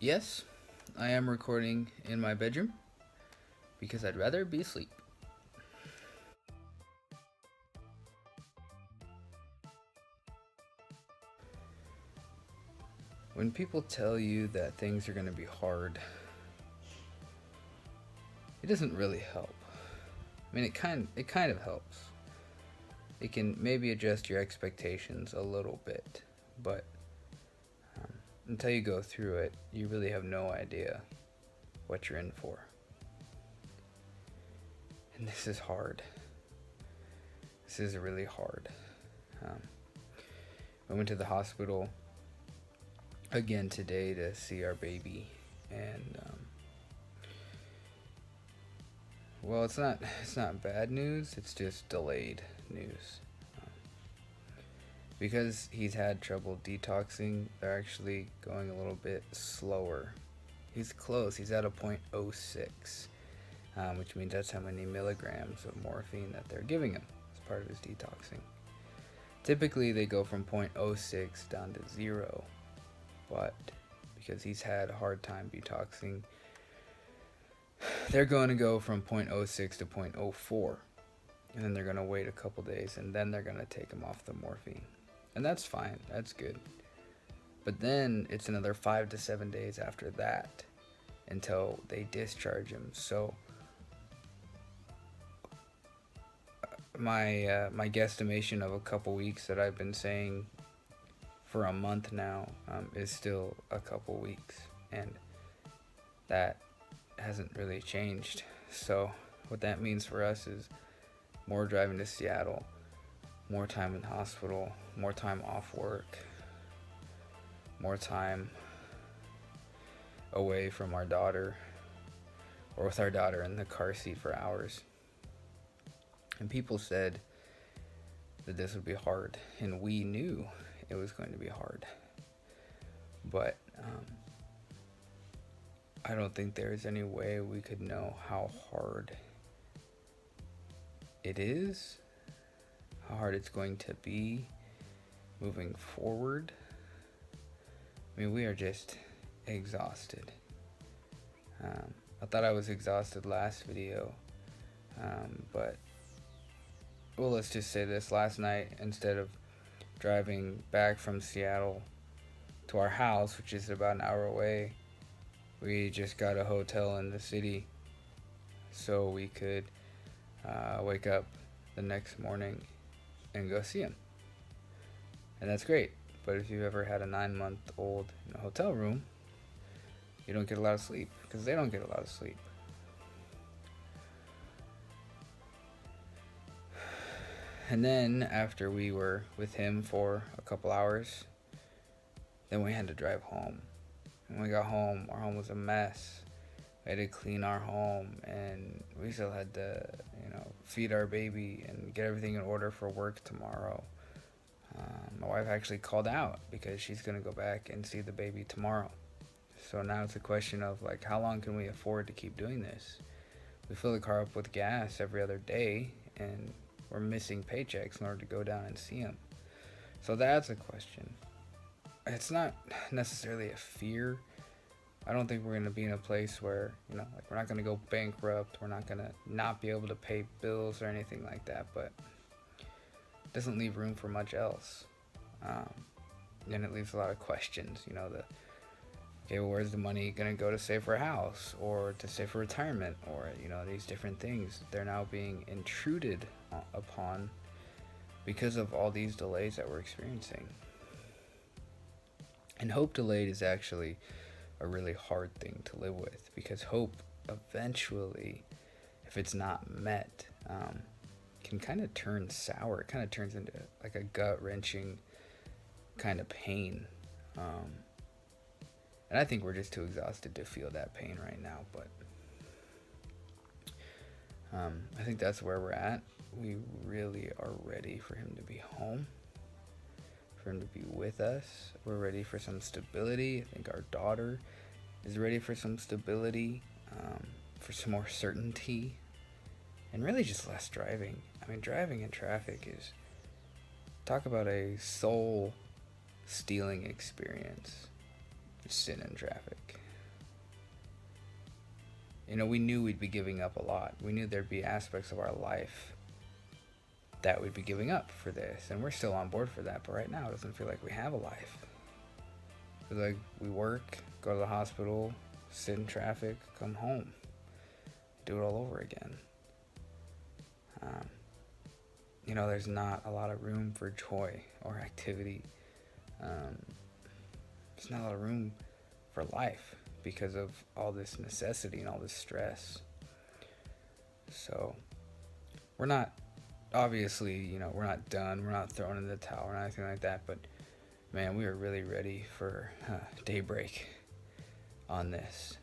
Yes, I am recording in my bedroom because I'd rather be asleep. When people tell you that things are going to be hard, it doesn't really help. I mean, it kind of helps. It can maybe adjust your expectations a little bit, but until you go through it, you really have no idea what you're in for. And this is hard. This is really hard. I went to the hospital again today to see our baby, and well, it's not bad news. It's just delayed news. Because he's had trouble detoxing, they're actually going a little bit slower. He's close. He's at a 0.06, which means that's how many milligrams of morphine that they're giving him as part of his detoxing. Typically, they go from 0.06 down to 0, but because he's had a hard time detoxing, they're going to go from 0.06 to 0.04, and then they're going to wait a couple days, and then they're going to take him off the morphine. And that's fine, that's good. But then it's another 5 to 7 days after that until they discharge him. So my guesstimation of a couple weeks that I've been saying for a month now is still a couple weeks, and that hasn't really changed. So what that means for us is more driving to Seattle, more time in hospital, more time off work, more time away from our daughter, or with our daughter in the car seat for hours. And people said that this would be hard, and we knew it was going to be hard. But I don't think there's any way we could know how hard it is, how hard it's going to be moving forward. I mean, we are just exhausted. I thought I was exhausted last video, but well, let's just say this. Last night, instead of driving back from Seattle to our house, which is about an hour away, we just got a hotel in the city so we could wake up the next morning and go see him. And that's great. But if you've ever had a 9-month-old in a hotel room, you don't get a lot of sleep, because they don't get a lot of sleep. And then after we were with him for a couple hours, then we had to drive home. When we got home, our home was a mess. We had to clean our home, and we still had to, feed our baby and get everything in order for work tomorrow. My wife actually called out because she's going to go back and see the baby tomorrow. So now it's a question of, like, how long can we afford to keep doing this? We fill the car up with gas every other day, and we're missing paychecks in order to go down and see him. So that's a question. It's not necessarily a fear. I don't think we're going to be in a place where, we're not going to go bankrupt. We're not going to not be able to pay bills or anything like that, but it doesn't leave room for much else. And it leaves a lot of questions, where's the money going to go to save for a house or to save for retirement, or, these different things. They're now being intruded upon because of all these delays that we're experiencing. And hope delayed is actually a really hard thing to live with, because hope eventually, if it's not met, can kind of turn sour. It kind of turns into like a gut-wrenching kind of pain. And I think we're just too exhausted to feel that pain right now, but I think that's where we're at. We really are ready for him to be home, for him to be with us. We're ready for some stability. I think our daughter is ready for some stability, for some more certainty, and really just less driving. I mean, driving in traffic is, talk about a soul stealing experience. Just sitting in traffic. we knew we'd be giving up a lot. We knew there'd be aspects of our life that we'd be giving up for this, and we're still on board for that. But right now, it doesn't feel like we have a life. It feels like we work, go to the hospital, sit in traffic, come home, do it all over again. There's not a lot of room for joy or activity. There's not a lot of room for life because of all this necessity and all this stress. So we're not, obviously, we're not done. We're not thrown in the towel or anything like that. But man, we are really ready for daybreak on this.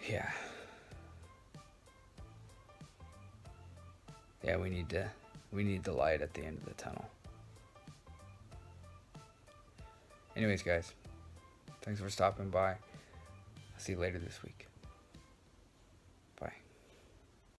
Yeah. Yeah, we need the light at the end of the tunnel. Anyways, guys, thanks for stopping by. I'll see you later this week.